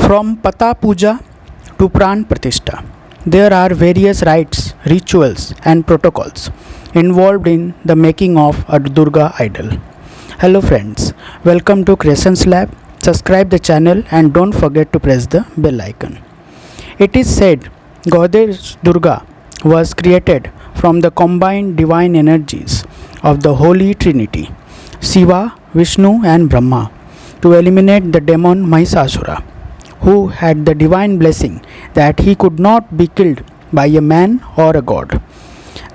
From Pata Puja to Pran Pratishtha, there are various rites, rituals, and protocols involved in the making of a Durga idol. Hello, friends, welcome to Creations Lab. Subscribe the channel and don't forget to press the bell icon. It is said Goddess Durga was created from the combined divine energies of the Holy Trinity, Shiva, Vishnu, and Brahma, to eliminate the demon Mahisasura, who had the divine blessing that he could not be killed by a man or a god.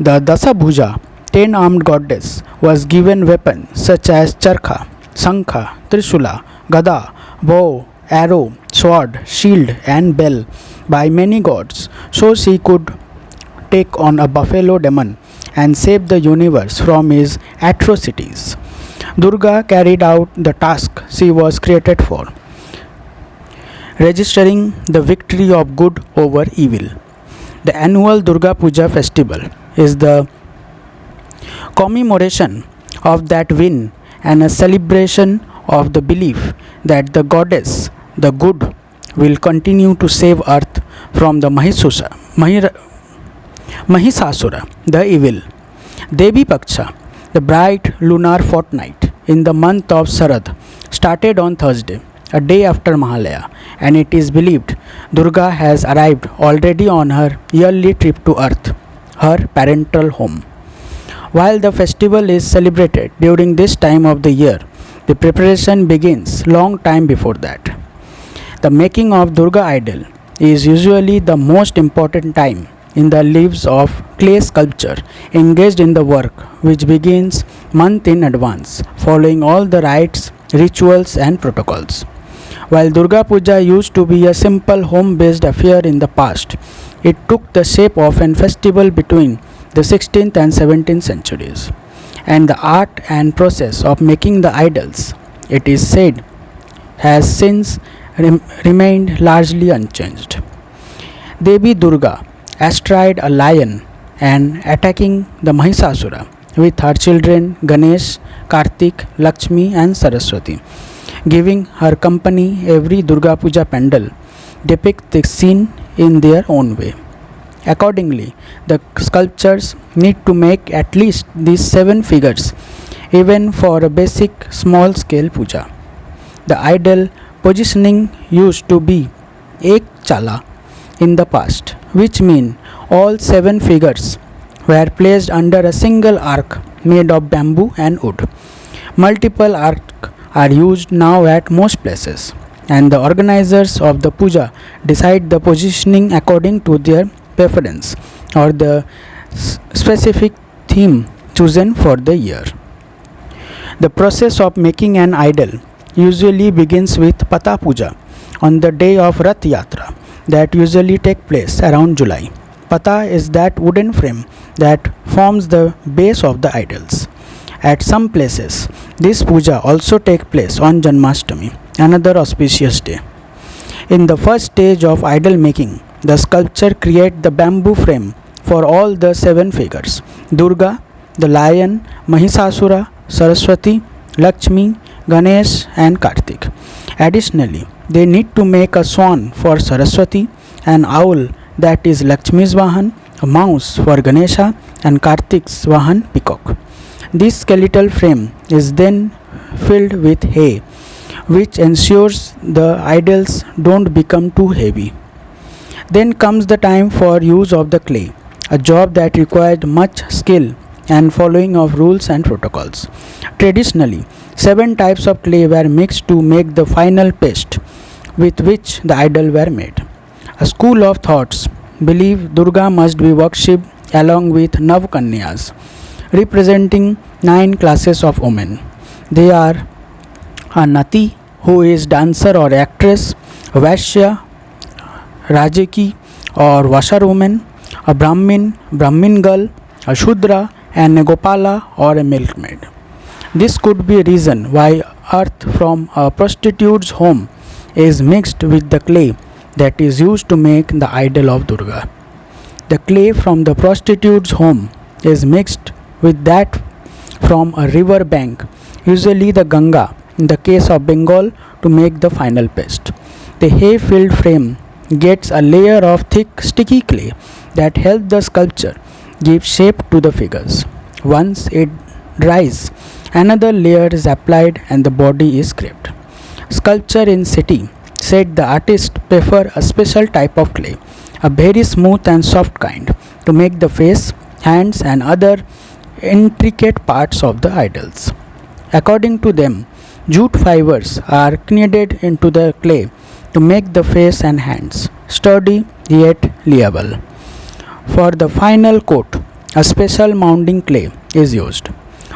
The Dasabhuja, 10-armed goddess, was given weapons such as charkha, sankha, trishula, gada, bow, arrow, sword, shield, and bell by many gods, so she could take on a buffalo demon and save the universe from his atrocities. Durga carried out the task she was created for, registering the victory of good over evil. The annual Durga Puja festival is the commemoration of that win and a celebration of the belief that the goddess, the good, will continue to save earth from the Mahisasura, the evil. Devi Paksha, the bright lunar fortnight in the month of Sarad, started on Thursday, a day after Mahalaya, and it is believed Durga has arrived already on her yearly trip to earth, her parental home. While the festival is celebrated during this time of the year, the preparation begins long time before that. The making of Durga idol is usually the most important time in the lives of clay sculptor engaged in the work, which begins month in advance, following all the rites, rituals, and protocols. While Durga Puja used to be a simple home-based affair in the past, it took the shape of an festival between the 16th and 17th centuries. And the art and process of making the idols, it is said, has since remained largely unchanged. Devi Durga, astride a lion and attacking the Mahisasura with her children Ganesh, Kartik, Lakshmi, and Saraswati, giving her company. Every Durga Puja pandal depicts the scene in their own way. Accordingly, the sculptors need to make at least these 7 figures, even for a basic small scale puja. The idol positioning used to be ek chala in the past, which means all 7 figures were placed under a single arc made of bamboo and wood. Multiple arcs are used now at most places, and the organizers of the puja decide the positioning according to their preference or the specific theme chosen for the year. The process of making an idol usually begins with Pata Puja on the day of Rath Yatra that usually take place around July. Pata is that wooden frame that forms the base of the idols. At some places, this puja also takes place on Janmashtami, another auspicious day. In the first stage of idol making, the sculptor creates the bamboo frame for all the 7 figures: Durga, the lion, Mahisasura, Saraswati, Lakshmi, Ganesh, and Kartik. Additionally, they need to make a swan for Saraswati, an owl that is Lakshmi's Vahan, a mouse for Ganesha, and Kartik's Vahan, peacock. This skeletal frame is then filled with hay, which ensures the idols don't become too heavy. Then comes the time for use of the clay, a job that required much skill and following of rules and protocols. Traditionally, 7 types of clay were mixed to make the final paste with which the idol were made. A school of thoughts believe Durga must be worshipped along with Navkanyas, representing 9 classes of women. They are a Nati, who is dancer or actress, a Vaishya, Rajaki or washer woman, a Brahmin girl, a Shudra, and a Gopala or a milkmaid. This could be a reason why earth from a prostitute's home is mixed with the clay that is used to make the idol of Durga. The clay from the prostitute's home is mixed with that from a river bank, usually the Ganga in the case of Bengal, to make the final paste. The hay-filled frame gets a layer of thick, sticky clay that helps the sculpture give shape to the figures. Once it dries, another layer is applied and the body is scraped. Sculpture in city said the artist prefer a special type of clay, a very smooth and soft kind, to make the face, hands, and other intricate parts of the idols. According to them, jute fibers are kneaded into the clay to make the face and hands sturdy yet leable. For the final coat, a special mounding clay is used.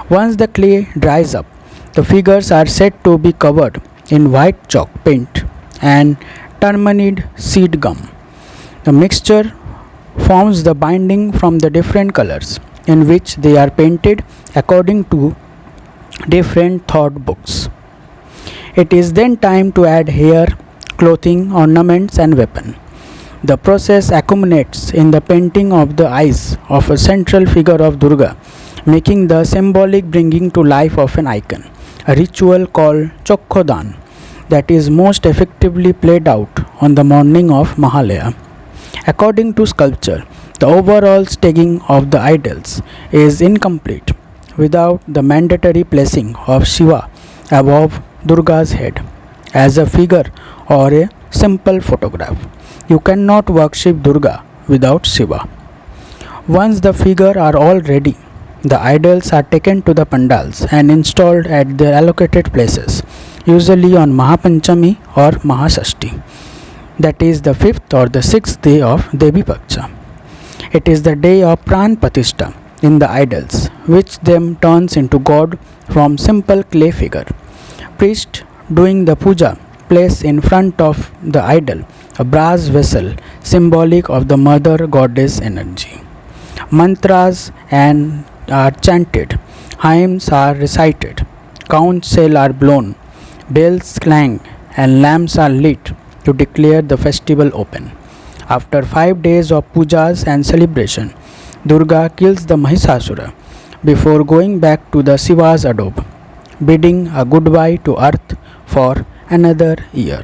Once the clay dries up, the figures are said to be covered in white chalk paint and turmalide seed gum. The mixture forms the binding from the different colors in which they are painted according to different thought books. It is then time to add hair, clothing, ornaments, and weapon. The process accumulates in the painting of the eyes of a central figure of Durga, making the symbolic bringing to life of an icon, a ritual called Chokkodan that is most effectively played out on the morning of Mahalaya. According to sculpture, the overall staging of the idols is incomplete without the mandatory placing of Shiva above Durga's head as a figure or a simple photograph. You cannot worship Durga without Shiva. Once the figure are all ready, the idols are taken to the pandals and installed at their allocated places, usually on Mahapanchami or Mahasashti, that is the 5th or the 6th day of Devi Paksha. It is the day of pran pratishtha in the idols, which them turns into God from simple clay figure. Priest doing the puja place in front of the idol a brass vessel symbolic of the mother goddess energy. Mantras and are chanted, hymns are recited, conch shell are blown, bells clang, and lamps are lit to declare the festival open. After 5 days of pujas and celebration, Durga kills the Mahisasura before going back to the Shiva's abode, bidding a goodbye to earth for another year.